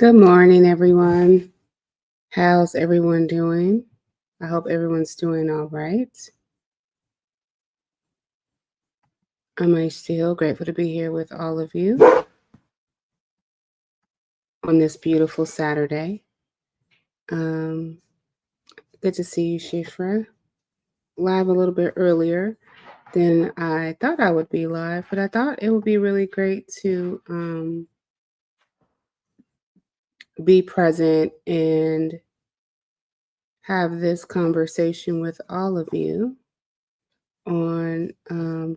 Good morning, everyone. How's everyone doing? I hope everyone's doing all right. I'm still grateful to be here with all of you on this beautiful Saturday. Um, Good to see you, Shifra. Live a little bit earlier than I thought I would be live, but I thought it would be really great to be present and have this conversation with all of you on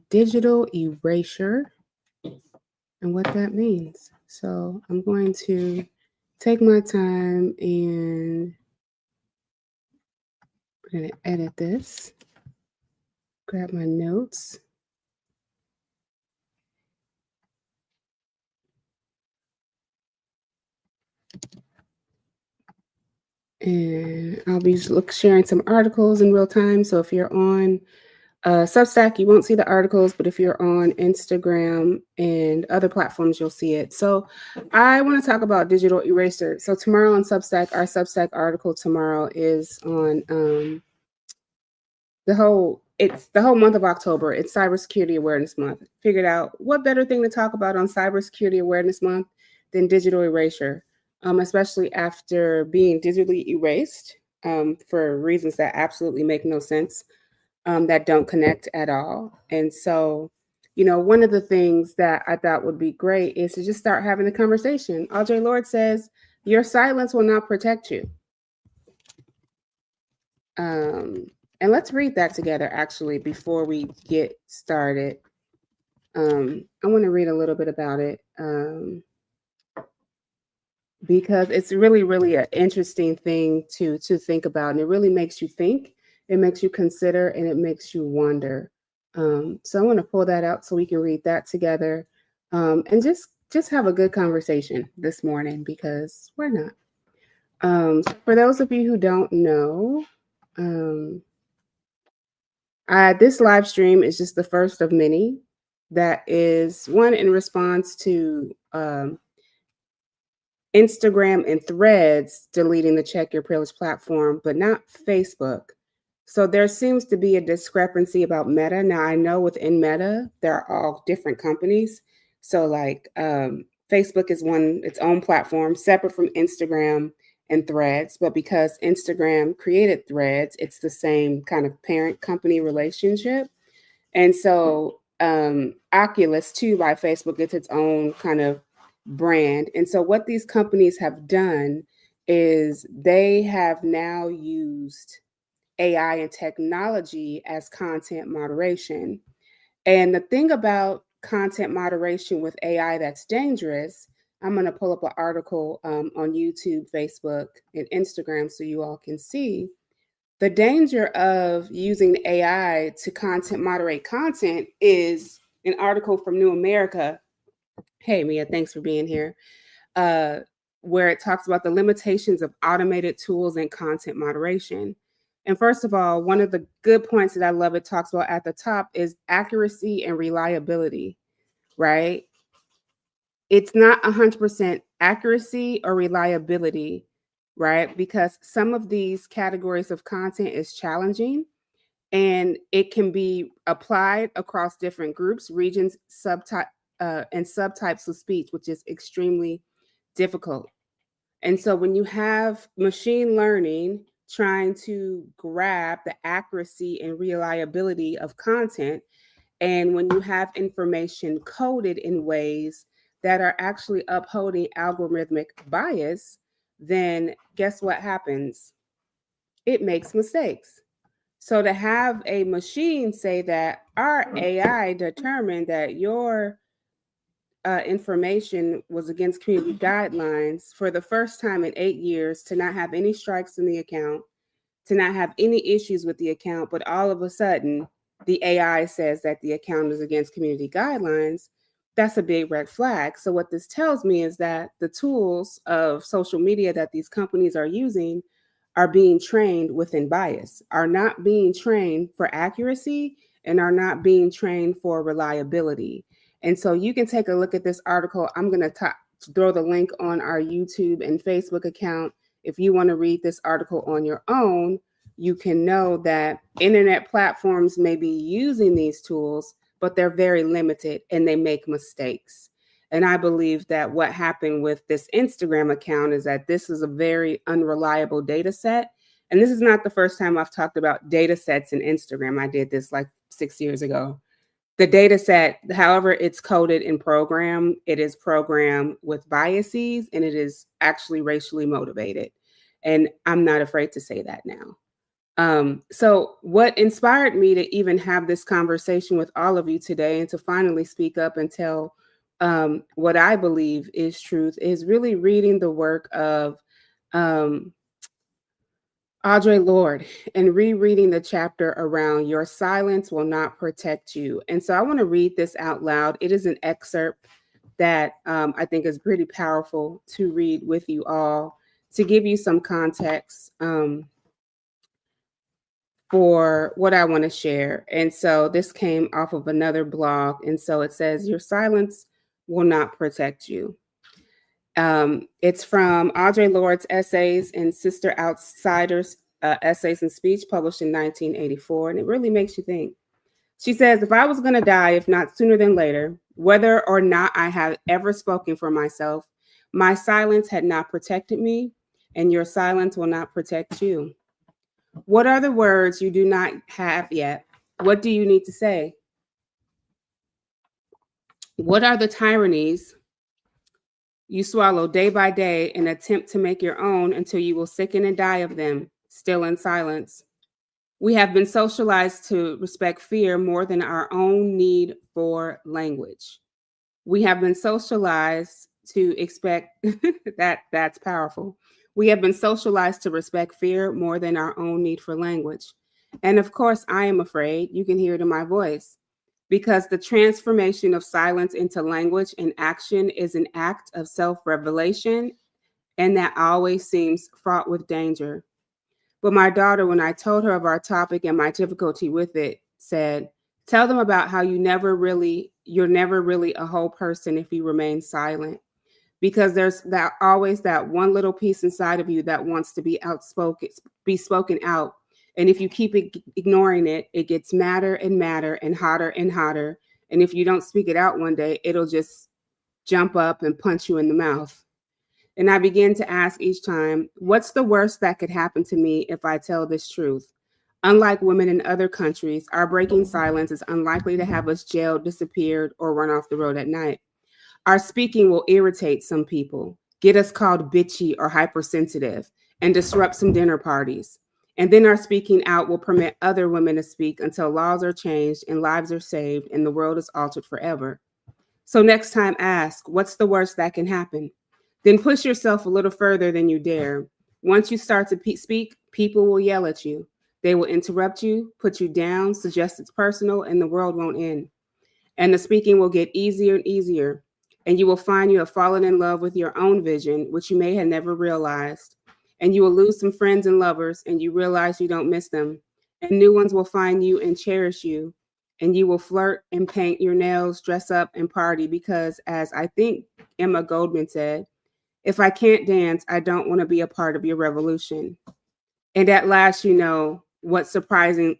digital erasure and what that means. So I'm going to take my time and we're going to edit this, grab my notes. And I'll be sharing some articles in real time. So if you're on Substack, you won't see the articles, but if you're on Instagram and other platforms, you'll see it. So I want to talk about digital eraser. So tomorrow on Substack, our Substack article tomorrow is on it's the whole month of October. It's Cybersecurity Awareness Month. Figured out what better thing to talk about on Cybersecurity Awareness Month than digital erasure, especially after being digitally erased for reasons that absolutely make no sense, that don't connect at all. And so, one of the things that I thought would be great is to just start having a conversation. Audre Lorde says, "Your silence will not protect you." And let's read that together, actually, before we get started. I want to read a little bit about it because it's really, really an interesting thing to think about. And it really makes you think, it makes you consider, and it makes you wonder. So I want to pull that out so we can read that together and just have a good conversation this morning, because why not? So for those of you who don't know, this live stream is just the first of many that is one in response to Instagram and Threads deleting the Check Your Privilege platform, but not Facebook. So there seems to be a discrepancy about Meta. Now, I know within Meta, there are all different companies. So like Facebook is its own platform, separate from Instagram and Threads. But because Instagram created Threads, it's the same kind of parent company relationship. And so Oculus, too, by Facebook, gets its own kind of brand. And so what these companies have done is they have now used AI and technology as content moderation. And the thing about content moderation with AI that's dangerous, I'm going to pull up an article on YouTube, Facebook, and Instagram so you all can see. The danger of using AI to content moderate content is an article from New America. Hey, Mia, thanks for being here. Where it talks about the limitations of automated tools and content moderation. And first of all, one of the good points that I love it talks about at the top is accuracy and reliability, right? It's not 100% accuracy or reliability, right? Because some of these categories of content is challenging and it can be applied across different groups, regions, and subtypes of speech, which is extremely difficult. And so when you have machine learning trying to grab the accuracy and reliability of content, and when you have information coded in ways that are actually upholding algorithmic bias, then guess what happens? It makes mistakes. So to have a machine say that our AI determined that your information was against community guidelines for the first time in 8 years, to not have any strikes in the account, to not have any issues with the account, but all of a sudden the AI says that the account is against community guidelines, that's a big red flag. So what this tells me is that the tools of social media that these companies are using are being trained within bias, are not being trained for accuracy, and are not being trained for reliability. And so you can take a look at this article. I'm going to throw the link on our YouTube and Facebook account. If you want to read this article on your own, you can know that internet platforms may be using these tools, but they're very limited and they make mistakes. And I believe that what happened with this Instagram account is that this is a very unreliable data set. And this is not the first time I've talked about data sets in Instagram. I did this like 6 years ago. The data set, however it's coded in program, it is programmed with biases and it is actually racially motivated. And I'm not afraid to say that now. So what inspired me to even have this conversation with all of you today and to finally speak up and tell what I believe is truth is really reading the work of Audre Lorde and rereading the chapter around your silence will not protect you. And so I want to read this out loud. It is an excerpt that I think is pretty powerful to read with you all to give you some context for what I want to share. And so this came off of another blog. And so it says, your silence will not protect you. It's from Audre Lorde's Essays and Sister Outsiders, Essays and Speech, published in 1984. And it really makes you think. She says, if I was going to die, if not sooner than later, whether or not I have ever spoken for myself, my silence had not protected me, and your silence will not protect you. What are the words you do not have yet? What do you need to say? What are the tyrannies you swallow day by day and attempt to make your own until you will sicken and die of them, still in silence? We have been socialized to respect fear more than our own need for language. We have been socialized to expect that's powerful. We have been socialized to respect fear more than our own need for language. And of course, I am afraid, you can hear it in my voice, because the transformation of silence into language and action is an act of self-revelation, and that always seems fraught with danger. But my daughter, when I told her of our topic and my difficulty with it, said, tell them about how you're never really a whole person if you remain silent. Because there's that always that one little piece inside of you that wants to be spoken out. And if you keep ignoring it, it gets madder and madder and hotter and hotter. And if you don't speak it out one day, it'll just jump up and punch you in the mouth. And I begin to ask each time, what's the worst that could happen to me if I tell this truth? Unlike women in other countries, our breaking silence is unlikely to have us jailed, disappeared, or run off the road at night. Our speaking will irritate some people, get us called bitchy or hypersensitive, and disrupt some dinner parties. And then our speaking out will permit other women to speak until laws are changed and lives are saved and the world is altered forever. So next time, ask, what's the worst that can happen? Then push yourself a little further than you dare. Once you start to speak, people will yell at you. They will interrupt you, put you down, suggest it's personal, and the world won't end. And the speaking will get easier and easier. And you will find you have fallen in love with your own vision, which you may have never realized. And you will lose some friends and lovers, and you realize you don't miss them. And new ones will find you and cherish you. And you will flirt and paint your nails, dress up and party because, as I think Emma Goldman said, if I can't dance, I don't want to be a part of your revolution. And at last, you know what surpassing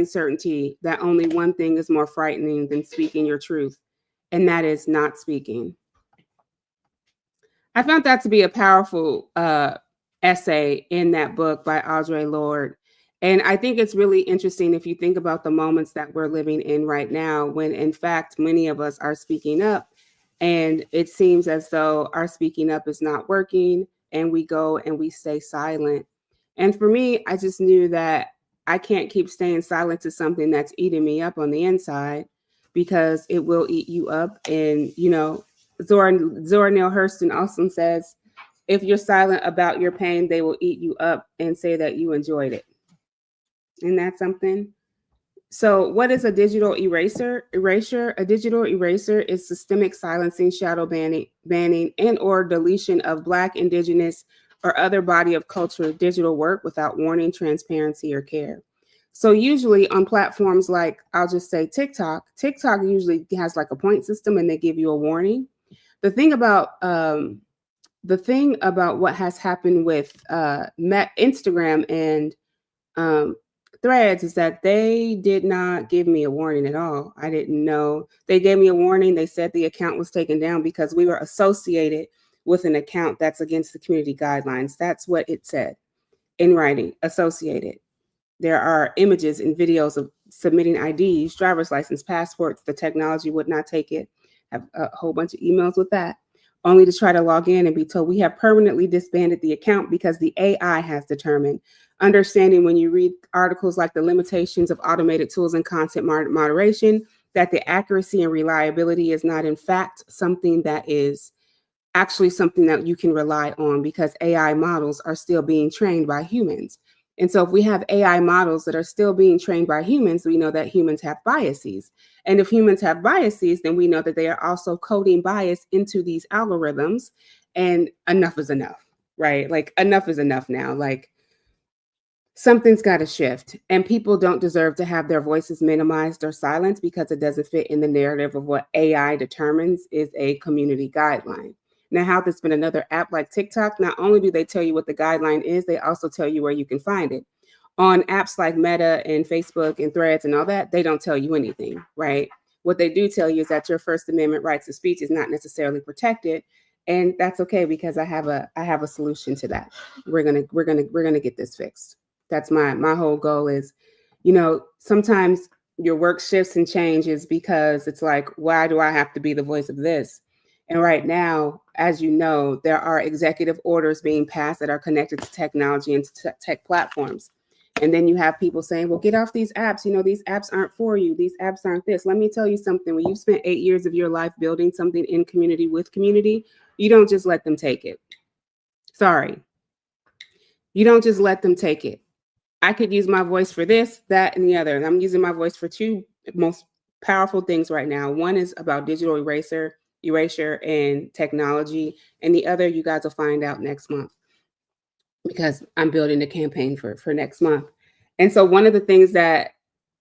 certainty that only one thing is more frightening than speaking your truth. And that is not speaking. I found that to be a powerful essay in that book by Audre Lorde. And I think it's really interesting if you think about the moments that we're living in right now, when in fact, many of us are speaking up and it seems as though our speaking up is not working and we go and we stay silent. And for me, I just knew that I can't keep staying silent to something that's eating me up on the inside, because it will eat you up. And, you know, Zora Neale Hurston also says, if you're silent about your pain, they will eat you up and say that you enjoyed it. Isn't that something? So what is a digital eraser? A digital eraser is systemic silencing, shadow banning, and or deletion of Black, Indigenous, or other body of culture digital work without warning, transparency, or care. So usually on platforms like, I'll just say TikTok usually has like a point system and they give you a warning. The thing about what has happened with Instagram and Threads is that they did not give me a warning at all. I didn't know. They gave me a warning. They said the account was taken down because we were associated with an account that's against the community guidelines. That's what it said in writing, associated. There are images and videos of submitting IDs, driver's license, passports. The technology would not take it. I have a whole bunch of emails with that, only to try to log in and be told we have permanently disbanded the account because the AI has determined. Understanding when you read articles like the limitations of automated tools and content moderation, that the accuracy and reliability is not in fact something that is actually something that you can rely on, because AI models are still being trained by humans. And so if we have AI models that are still being trained by humans, we know that humans have biases. And if humans have biases, then we know that they are also coding bias into these algorithms. And enough is enough, right? Like enough is enough now. Like something's got to shift, and people don't deserve to have their voices minimized or silenced because it doesn't fit in the narrative of what AI determines is a community guideline. Now, how there's been another app like TikTok, not only do they tell you what the guideline is, they also tell you where you can find it. On apps like Meta and Facebook and Threads and all that, they don't tell you anything, right? What they do tell you is that your First Amendment rights of speech is not necessarily protected, and that's okay because I have a solution to that. We're gonna get this fixed. That's my whole goal is, sometimes your work shifts and changes because it's like, why do I have to be the voice of this? And right now, as you know, there are executive orders being passed that are connected to technology and to tech platforms. And then you have people saying, well, get off these apps. These apps aren't for you. These apps aren't this. Let me tell you something. When you've spent 8 years of your life building something in community with community, you don't just let them take it. Sorry. You don't just let them take it. I could use my voice for this, that, and the other. And I'm using my voice for two most powerful things right now. One is about digital erasure and technology. And the other, you guys will find out next month, because I'm building a campaign for next month. And so one of the things that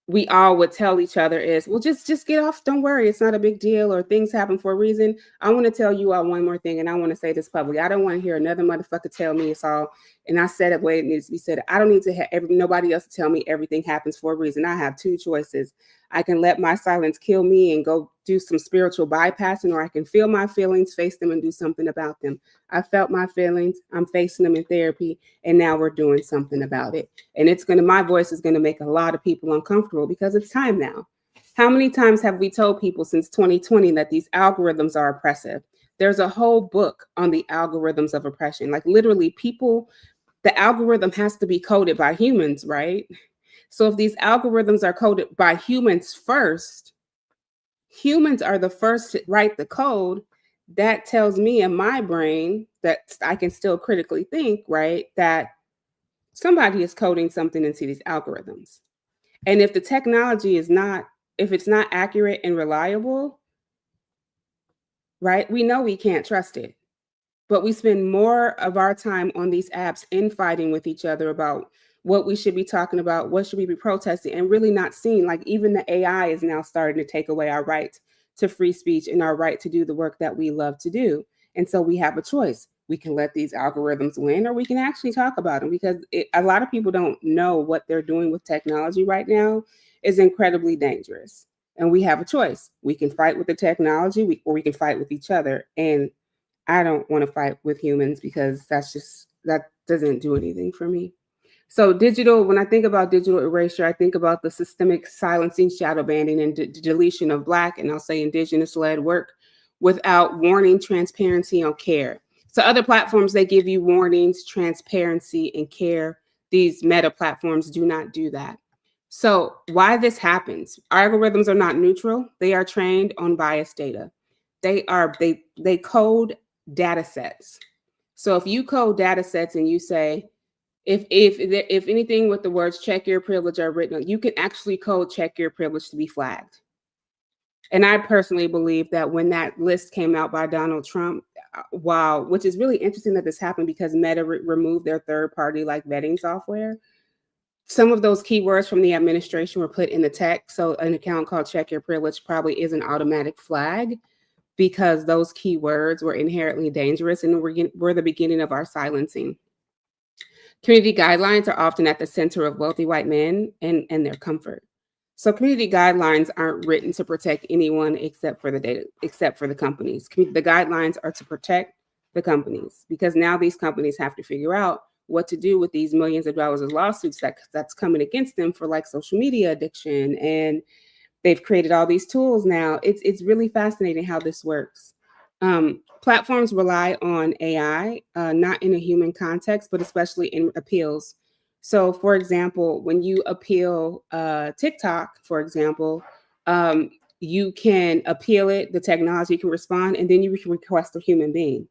we all would tell each other is, well, just get off. Don't worry. It's not a big deal, or things happen for a reason. I want to tell you all one more thing, and I want to say this publicly. I don't want to hear another motherfucker tell me it's all, and I said it the way it needs to be said. I don't need to have nobody else to tell me everything happens for a reason. I have two choices. I can let my silence kill me and go do some spiritual bypassing, or I can feel my feelings, face them, and do something about them. I felt my feelings. I'm facing them in therapy, and now we're doing something about it. And my voice is gonna make a lot of people uncomfortable because it's time now. How many times have we told people since 2020 that these algorithms are oppressive? There's a whole book on the algorithms of oppression. Like literally the algorithm has to be coded by humans, right? So if these algorithms are coded by humans first, humans are the first to write the code. That tells me in my brain that I can still critically think, right? That somebody is coding something into these algorithms. And if the technology if it's not accurate and reliable, right? We know we can't trust it. But we spend more of our time on these apps infighting with each other about what we should be talking about, what should we be protesting, and really not seeing, like, even the AI is now starting to take away our right to free speech and our right to do the work that we love to do. And so we have a choice. We can let these algorithms win, or we can actually talk about them, because a lot of people don't know what they're doing with technology right now is incredibly dangerous. And we have a choice. We can fight with the technology, or we can fight with each other. And I don't want to fight with humans, because that doesn't do anything for me. So when I think about digital erasure, I think about the systemic silencing, shadow banning, and deletion of Black, and I'll say Indigenous-led work without warning, transparency, or care. So other platforms, they give you warnings, transparency, and care. These meta platforms do not do that. So why this happens? Algorithms are not neutral. They are trained on biased data. They code data sets. So if you code data sets and you say, if anything with the words check your privilege are written, you can actually code check your privilege to be flagged. And I personally believe that when that list came out by Donald Trump, which is really interesting that this happened, because Meta removed their third-party vetting software. Some of those keywords from the administration were put in the text. So an account called check your privilege probably is an automatic flag. because those keywords were inherently dangerous and were the beginning of our silencing. Community guidelines are often at the center of wealthy white men and their comfort. So community guidelines aren't written to protect anyone except for the data, except for the companies. The guidelines are to protect the companies, because now these companies have to figure out what to do with these millions of dollars of lawsuits that's coming against them for like social media addiction. And they've created all these tools now. It's really fascinating how this works. Platforms rely on AI, not in a human context, but especially in appeals. So, for example, when you appeal TikTok, for example, you can appeal it, the technology can respond, and then you can request a human being.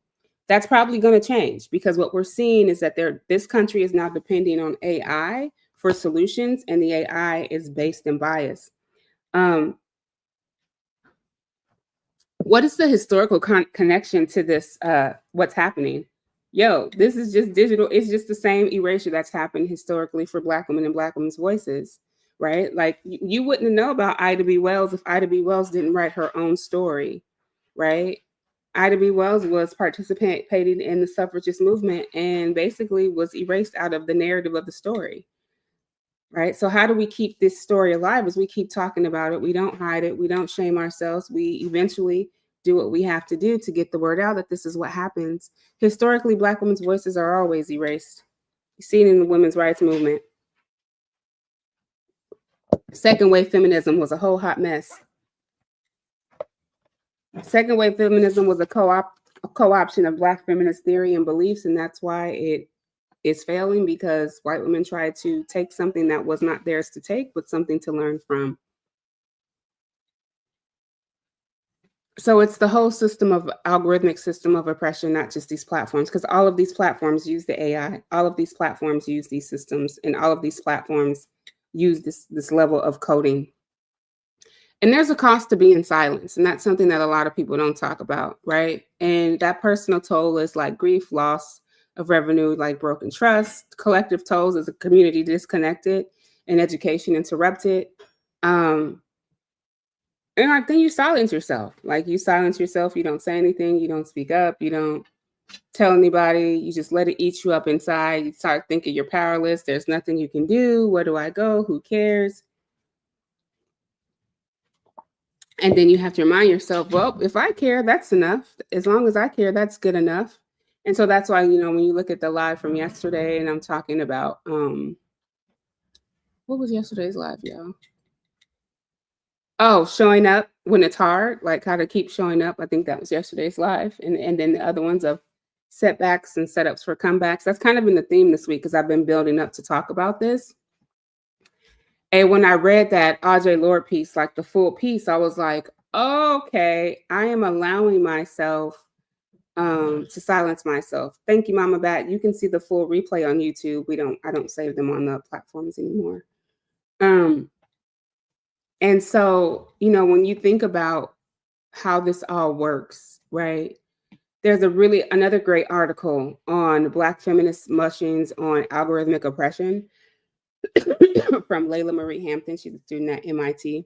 That's probably going to change, because what we're seeing is that this country is now depending on AI for solutions, and the AI is based in bias. What is the historical connection to this? What's happening? Yo, this is just digital. It's just the same erasure that's happened historically for Black women and Black women's voices, right? Like you wouldn't know about Ida B. Wells if Ida B. Wells didn't write her own story, right? Ida B. Wells was participating in the suffragist movement and basically was erased out of the narrative of the story. Right. So how do we keep this story alive? As we keep talking about it, we don't hide it. We don't shame ourselves. We eventually do what we have to do to get the word out that this is what happens. Historically, Black women's voices are always erased. You see it in the women's rights movement. Second wave feminism was a whole hot mess. Second wave feminism was a co-option of Black feminist theory and beliefs, and that's why it is failing, because white women tried to take something that was not theirs to take, but something to learn from. So it's the whole system of algorithmic system of oppression, not just these platforms, because all of these platforms use the AI, all of these platforms use these systems, and all of these platforms use this level of coding. And there's a cost to being silenced, and that's something that a lot of people don't talk about, right? And that personal toll is like grief, loss of revenue, like broken trust, collective tolls as a community disconnected, and education interrupted. And like then you silence yourself. Like you silence yourself, you don't say anything, you don't speak up, you don't tell anybody, you just let it eat you up inside. You start thinking you're powerless, there's nothing you can do. Where do I go? Who cares? And then you have to remind yourself, well, if I care, that's enough. As long as I care, that's good enough. And so that's why, you know, when you look at the live from yesterday, and I'm talking about what was yesterday's live, y'all? Oh, showing up when it's hard, like how to keep showing up. I think that was yesterday's live. And then the other ones of setbacks and setups for comebacks. That's kind of been the theme this week, because I've been building up to talk about this. And when I read that Audre Lorde piece, like the full piece, I was like, oh, okay, I am allowing myself to silence myself. Thank you, Mama Bat. You can see the full replay on YouTube. I don't save them on the platforms anymore. And so, you know, when you think about how this all works, right? There's another great article on Black feminist mushings on algorithmic oppression from Layla Marie Hampton. She's a student at MIT.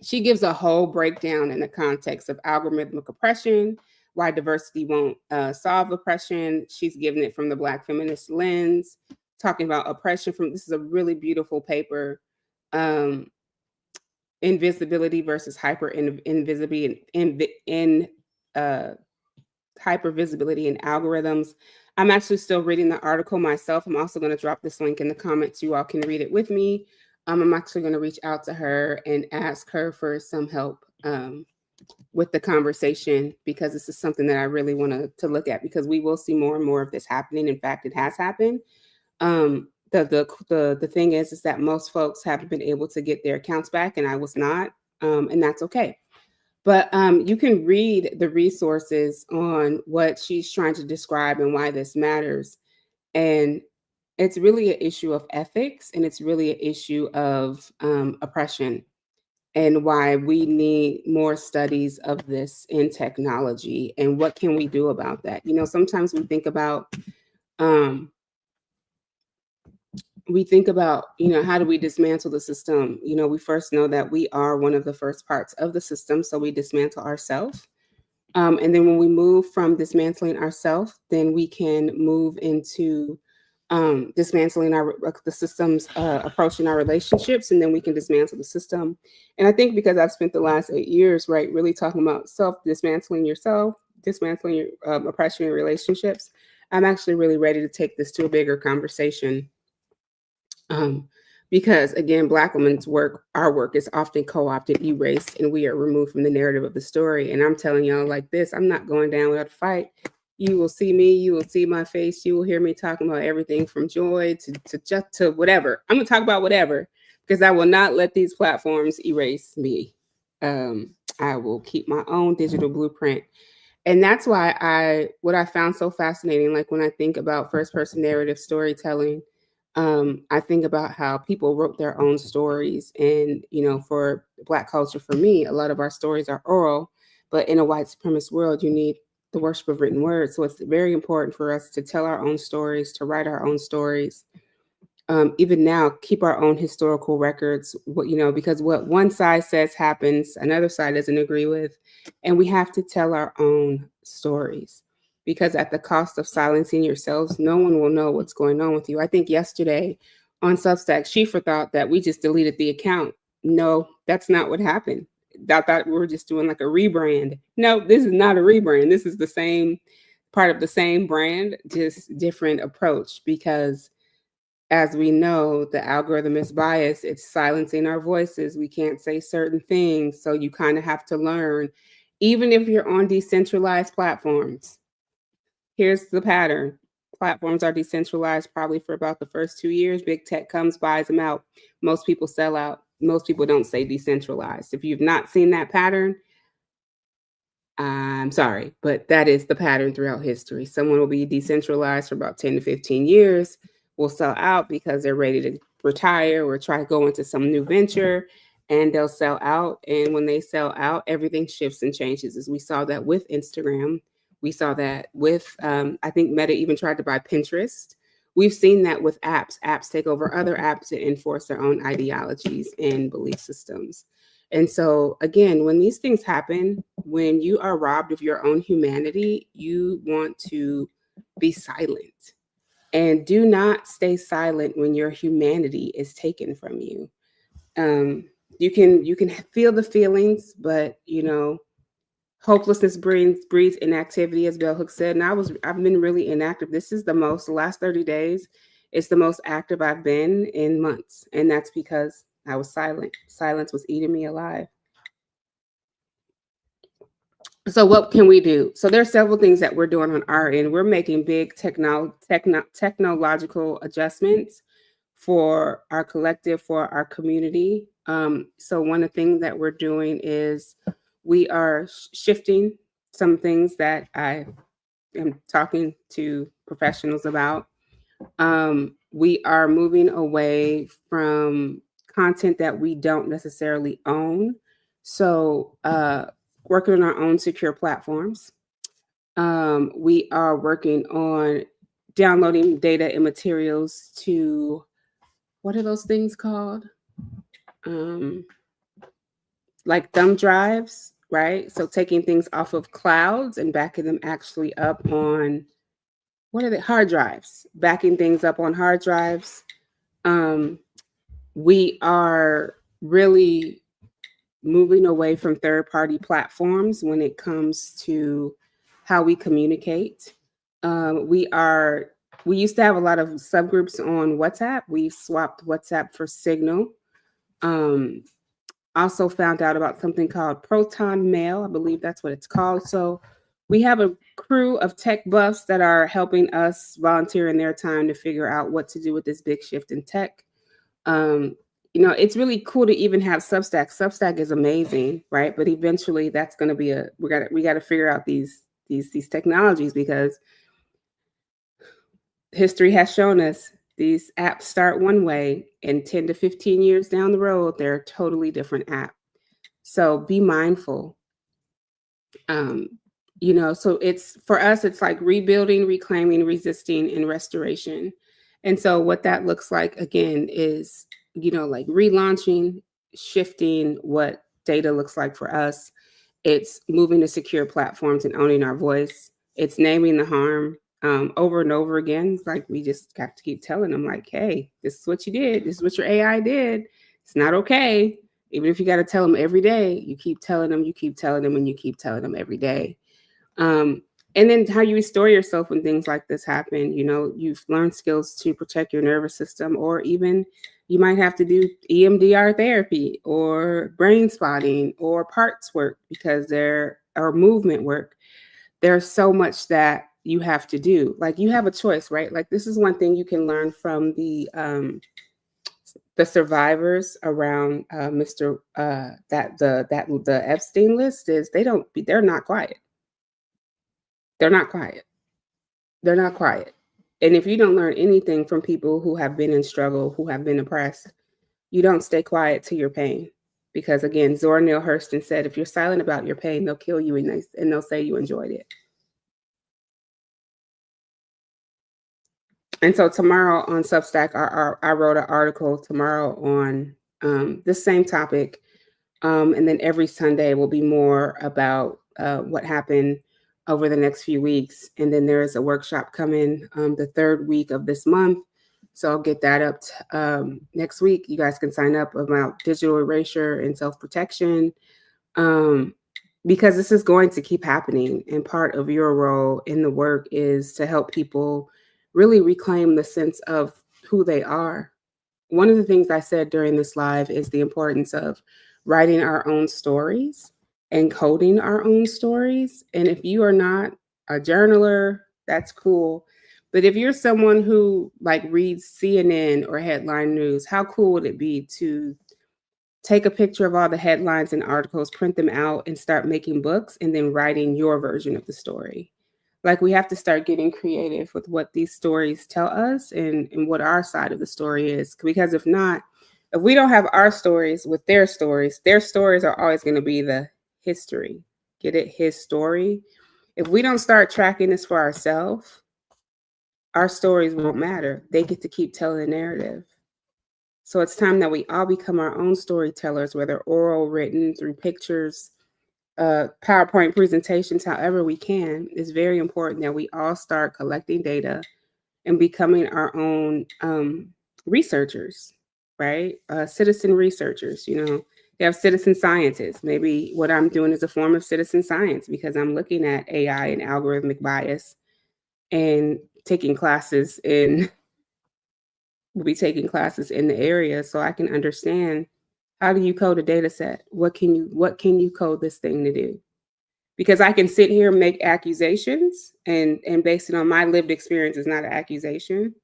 She gives a whole breakdown in the context of algorithmic oppression, why diversity won't solve oppression. She's given it from the Black feminist lens, talking about oppression this is a really beautiful paper, invisibility versus hypervisibility in hypervisibility in algorithms. I'm actually still reading the article myself. I'm also going to drop this link in the comments. You all can read it with me. I'm actually going to reach out to her and ask her for some help with the conversation, because this is something that I really want to look at, because we will see more and more of this happening. In fact, it has happened. The thing is that most folks haven't been able to get their accounts back, and I was not, and that's okay. But you can read the resources on what she's trying to describe and why this matters. And it's really an issue of ethics, and it's really an issue of oppression, and why we need more studies of this in technology, and what can we do about that. You know, sometimes we think about we think about, how do we dismantle the system? We first know that we are one of the first parts of the system, so we dismantle ourselves. And then when we move from dismantling ourselves, then we can move into dismantling the systems, approaching our relationships, and then we can dismantle the system. And I think because I've spent the last 8 years, right, really talking about dismantling yourself, dismantling your oppression in relationships, I'm actually really ready to take this to a bigger conversation. Because again, Black women's work, our work is often co-opted, erased, and we are removed from the narrative of the story. And I'm telling y'all like this, I'm not going down without a fight. You will see me, you will see my face, you will hear me talking about everything from joy to just to whatever. I'm gonna talk about whatever, because I will not let these platforms erase me. I will keep my own digital blueprint. And that's why what I found so fascinating, like when I think about first person narrative storytelling, I think about how people wrote their own stories. And, for Black culture, for me, a lot of our stories are oral, but in a white supremacist world, you need the worship of written words. So it's very important for us to tell our own stories, to write our own stories. Even now, keep our own historical records, because what one side says happens, another side doesn't agree with. And we have to tell our own stories, because at the cost of silencing yourselves, no one will know what's going on with you. I think yesterday on Substack, Schieffer thought that we just deleted the account. No, that's not what happened. I thought we were just doing like a rebrand. No, this is not a rebrand. This is the same part of the same brand, just different approach, because as we know, the algorithm is biased. It's silencing our voices. We can't say certain things. So you kind of have to learn, even if you're on decentralized platforms. Here's the pattern. Platforms are decentralized probably for about the first 2 years. Big tech comes, buys them out. Most people sell out. Most people don't say decentralized. If you've not seen that pattern, I'm sorry, but that is the pattern throughout history. Someone will be decentralized for about 10 to 15 years, will sell out because they're ready to retire or try to go into some new venture, and they'll sell out. And when they sell out, everything shifts and changes. As we saw that with Instagram, we saw that with, I think Meta even tried to buy Pinterest. We've seen that with apps. Apps take over other apps to enforce their own ideologies and belief systems. And so, again, when these things happen, when you are robbed of your own humanity, you want to be silent. And do not stay silent when your humanity is taken from you. You can feel the feelings, but hopelessness breeds inactivity, as Bell Hooks said. And I've been really inactive. This is the last 30 days, it's the most active I've been in months. And that's because I was silent. Silence was eating me alive. So what can we do? So there are several things that we're doing on our end. We're making big technological adjustments for our collective, for our community. So one of the things that we're doing is we are shifting some things that I am talking to professionals about. We are moving away from content that we don't necessarily own. So working on our own secure platforms. We are working on downloading data and materials to, what are those things called? Like thumb drives, right? So taking things off of clouds and backing them actually up on, what are they? Hard drives, backing things up on hard drives. We are really moving away from third-party platforms when it comes to how we communicate. We used to have a lot of subgroups on WhatsApp. We swapped WhatsApp for Signal. Also found out about something called Proton Mail. I believe that's what it's called. So we have a crew of tech buffs that are helping us volunteer in their time to figure out what to do with this big shift in tech. It's really cool to even have Substack. Substack is amazing, right? But eventually that's going to be we got to figure out these technologies, because history has shown us these apps start one way, and 10 to 15 years down the road, they're a totally different app. So be mindful. So it's, for us, it's like rebuilding, reclaiming, resisting, and restoration. And so what that looks like again is, like relaunching, shifting what data looks like for us. It's moving to secure platforms and owning our voice. It's naming the harm over and over again. It's like we just have to keep telling them, like, hey, this is what you did. This is what your AI did. It's not okay. Even if you got to tell them every day, you keep telling them, you keep telling them, and you keep telling them every day. Um, and then how you restore yourself when things like this happen. You've learned skills to protect your nervous system, or even you might have to do EMDR therapy or brain spotting or parts work because there or movement work. There's so much that you have to do. Like you have a choice, right? Like this is one thing you can learn from the survivors around Mr. The Epstein list is they're not quiet. They're not quiet. They're not quiet. And if you don't learn anything from people who have been in struggle, who have been oppressed, you don't stay quiet to your pain. Because again, Zora Neale Hurston said, if you're silent about your pain, they'll kill you and they'll say you enjoyed it. And so tomorrow on Substack, I wrote an article tomorrow on this same topic. And then every Sunday will be more about what happened over the next few weeks. And then there's a workshop coming the third week of this month. So I'll get that up next week. You guys can sign up about digital erasure and self-protection because this is going to keep happening. And part of your role in the work is to help people really reclaim the sense of who they are. One of the things I said during this live is the importance of writing our own stories and coding our own stories. And if you are not a journaler, that's cool. But if you're someone who like reads CNN or headline news, how cool would it be to take a picture of all the headlines and articles, print them out, and start making books and then writing your version of the story? Like we have to start getting creative with what these stories tell us and what our side of the story is. Because if not, if we don't have our stories with their stories are always going to be the history. Get it? His story. If we don't start tracking this for ourselves, our stories won't matter. They get to keep telling the narrative. So it's time that we all become our own storytellers, whether oral, written, through pictures, PowerPoint presentations, however we can. It's very important that we all start collecting data and becoming our own researchers, right? Citizen researchers, you have citizen scientists. Maybe what I'm doing is a form of citizen science because I'm looking at AI and algorithmic bias and taking classes in, we'll be taking classes in the area so I can understand how do you code a data set? What can you code this thing to do? Because I can sit here and make accusations and based it on my lived experience is not an accusation.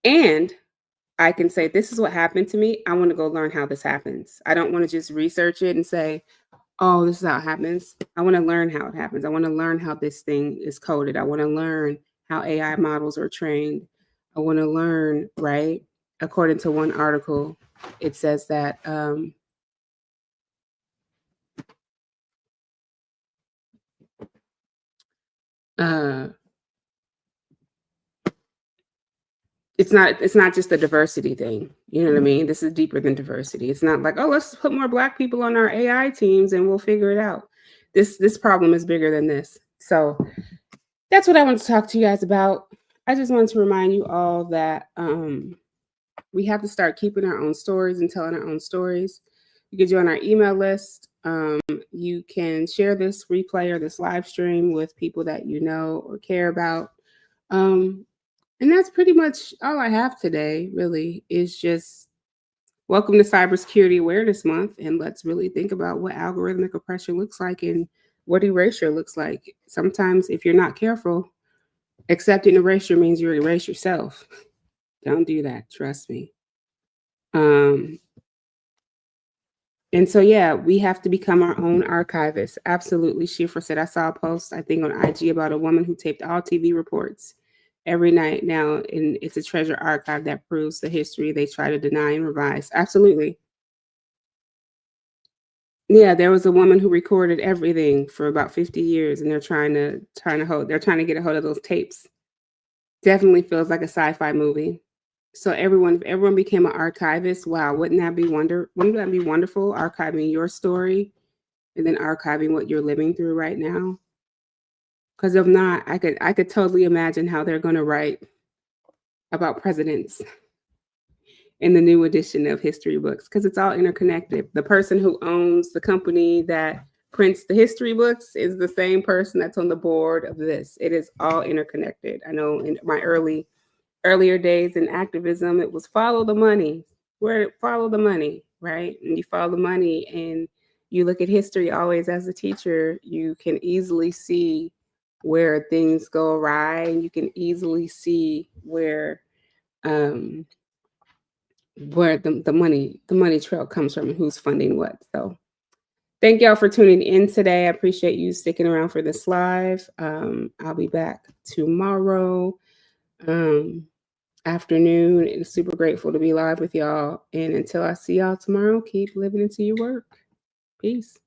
And I can say, this is what happened to me. I want to go learn how this happens. I don't want to just research it and say, oh, this is how it happens. I want to learn how it happens. I want to learn how this thing is coded. I want to learn how AI models are trained. I want to learn, right? According to one article, it says that it's not just a diversity thing. You know what I mean? This is deeper than diversity. It's not like, oh, let's put more Black people on our AI teams and we'll figure it out. This problem is bigger than this. So that's what I want to talk to you guys about. I just wanted to remind you all that we have to start keeping our own stories and telling our own stories. You can join our email list. You can share this replay or this live stream with people that you know or care about. And that's pretty much all I have today, really, is just welcome to Cybersecurity Awareness Month. And let's really think about what algorithmic oppression looks like and what erasure looks like. Sometimes, if you're not careful, accepting erasure means you erase yourself. Don't do that. Trust me. And so, yeah, we have to become our own archivists. Absolutely. Schiffer said, I saw a post, I think, on IG about a woman who taped all TV reports every night now, and it's a treasure archive that proves the history they try to deny and revise. Absolutely. Yeah, there was a woman who recorded everything for about 50 years, and they're trying to get a hold of those tapes. Definitely feels like a sci-fi movie. So if everyone became an archivist, wow, wouldn't that be wonderful? Archiving your story and then archiving what you're living through right now. Because if not, I could totally imagine how they're gonna write about presidents in the new edition of history books, because it's all interconnected. The person who owns the company that prints the history books is the same person that's on the board of this. It is all interconnected. I know in my earlier days in activism, it was follow the money. Where follow the money, right? And you follow the money and you look at history always as a teacher, you can easily see where things go awry, and you can easily see um where the money trail comes from and who's funding what. So thank y'all for tuning in today. I appreciate you sticking around for this live. I'll be back tomorrow afternoon, and super grateful to be live with y'all. And until I see y'all tomorrow, keep living into your work. Peace.